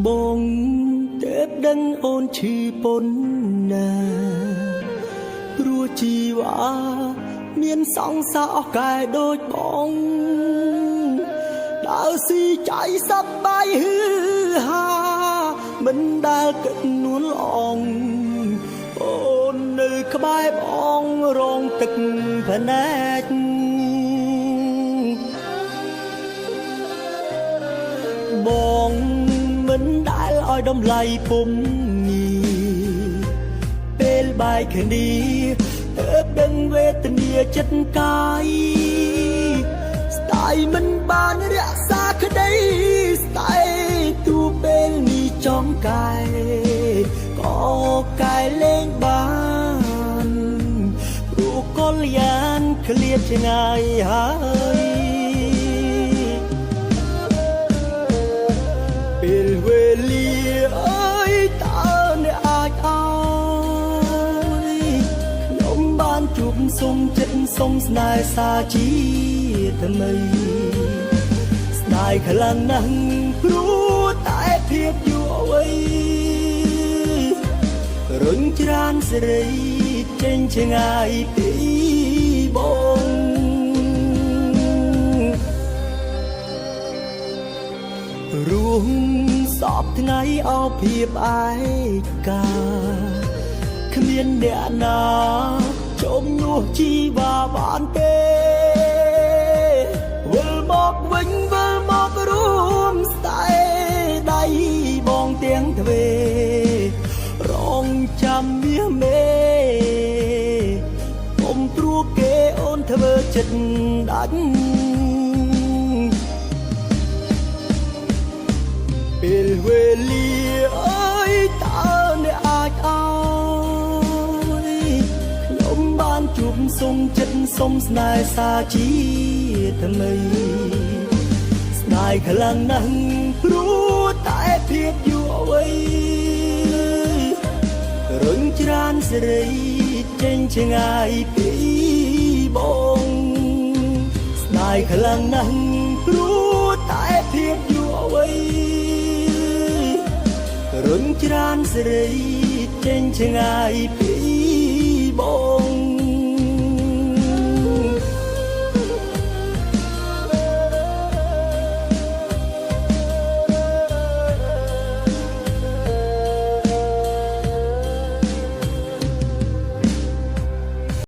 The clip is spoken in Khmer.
បងទេពដឹងអូនឈឺប៉ុណ្ណាព្រោះជីវ៉ាមានសង្សារអស់កែដូចបងដើរស៊ីចៃសប្បាយហឺហាមិនដែលគិតនួនអងអូននៅក្បែរបងរងទឹកភ្នែកបងមិនដែលឲ្យតម្លៃពុំញីពេលបែកគ្នាទើបដឹងវេទនាចិត្តកាយស្ដាយមិនបានរក្សាក្តីស្ដាយទូពេលនេះចង់កែក៏កែលែងបានព្រោះកលយានឃ្លាតឆ្ងាយហើយពេលវេលាអើយតើអ្នកអាចឲ្យខ្ញុំបានជួបសុំចិត្តសុំស្នេហ៍សាជាថ្មីស្ដាយខ្លាំងណាស់ព្រោះតែភាពយូរអវ័យរុញច្រានសេរីចេញឆ្ងាយពីបងរួមសពថ្ងៃអោភាពឯកាគ្មានអ្នកណាចំនួនជីវ៉ាបានទេវិលមកវិញវិលមករួមស្ដាយដៃបងទាំងទ្វេរងចាំមាសមេកុំព្រោះគេអូនធ្វើចិត្តដាច់ពេលវេលាអើយតើអ្នកអាចឲ្យខ្ញុំបានជួបសុំចិត្តសុំស្នេហ៍សាជាថ្មីស្ដាយខ្លាំងណាស់ព្រោះតែភាពយូរអវ័យរុញច្រានសេរីចេញឆ្ងាយពីបងស្ដាយខ្លាំងណាស់ព្រោះតែភាពយូរអវ័យរុញច្រានសេរីចេញឆ្ងាយពីបង